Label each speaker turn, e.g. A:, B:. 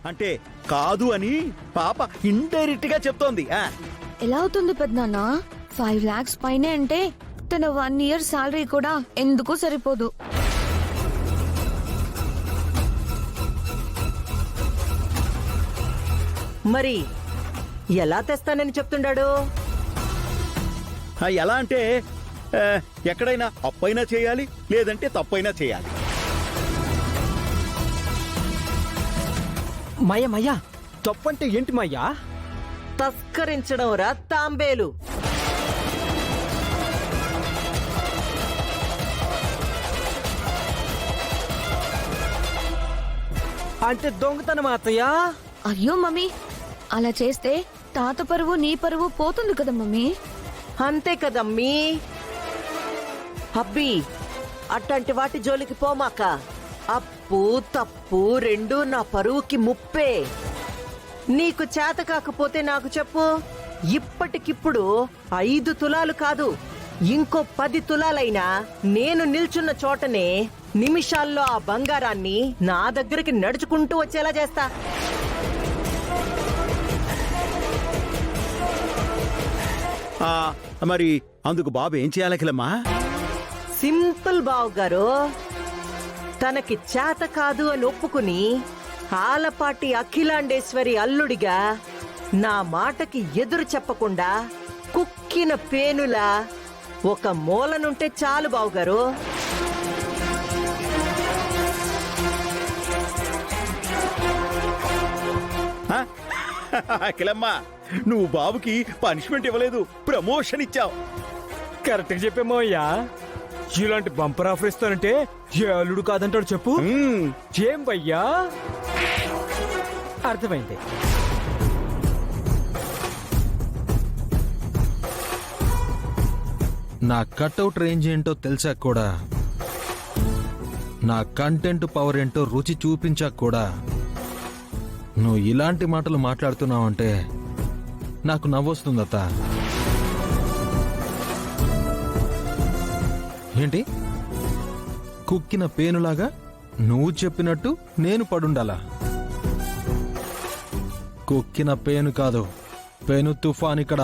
A: అంటే కాదు అని పాప ఇండైరెక్ట్ గా చెప్తోంది.
B: ఎలా అవుతుంది పెద్దనాన్న? 5 lakhs పైనే అంటే తన 1 year సాలరీ కూడా ఎందుకు సరిపోదు.
C: మరి ఎలా తెస్తానని చెప్తుండాడు?
A: ఎలా అంటే ఎక్కడైనా అప్పైనా చేయాలి, లేదంటే తప్పైనా చేయాలి.
D: మయ్యా తప్పంటే ఏంటి మయ్యా?
C: తస్కరించడం రా తాంబేలు.
D: అంటే దొంగతనం అత్తయ్యా?
B: అయ్యో మమ్మీ, అలా చేస్తే తాత పరువు నీ పరువు పోతుంది కదా మమ్మీ.
C: అంతే కదమ్మీ. అబ్బి, అట్లాంటి వాటి జోలికి పోమాక. అప్పు తప్పు రెండూ నా పరువుకి ముప్పే. నీకు చేత కాకపోతే నాకు చెప్పు. ఇప్పటికిప్పుడు 5 తులాలు కాదు, ఇంకో 10 తులాలైనా నేను నిల్చున్న చోటనే నిమిషాల్లో ఆ బంగారాన్ని నా దగ్గరికి నడుచుకుంటూ వచ్చేలా చేస్తా.
A: మరి అందుకు బాబు ఏం చేయాలి అఖిలమ్మా?
C: సింపుల్ బావు గారు, తనకి చేత కాదు అని ఒప్పుకుని ఆలపాటి అఖిలాండేశ్వరి అల్లుడిగా నా మాటకి ఎదురు చెప్పకుండా కుక్కిన పేనులా ఒక మూలనుంటే చాలు బావుగారు.
A: అఖిలమ్మా, నువ్వు బాబుకి పనిష్మెంట్ ఇవ్వలేదు, ప్రమోషన్ ఇచ్చావు.
D: కరెక్ట్ గా చెప్పేమో అయ్యా. ఇలాంటి బంపర్ ఆఫర్ ఇస్తానంటే ఏ అల్లుడు కాదంటాడు చెప్పు. ఏం భయ్యా? అర్థమైంది.
E: నా కట్అవుట్ రేంజ్ ఏంటో తెలిసాక కూడా, నా కంటెంట్ పవర్ ఏంటో రుచి చూపించాక కూడా నువ్వు ఇలాంటి మాటలు మాట్లాడుతున్నావంటే నాకు నవ్వొస్తుందత్త. ఏంటి కుక్కిన పేనులాగా నువ్వు చెప్పినట్టు నేను పడుండాలా? కుక్కిన పేను కాదు, పేను తుఫాన్ ఇక్కడ.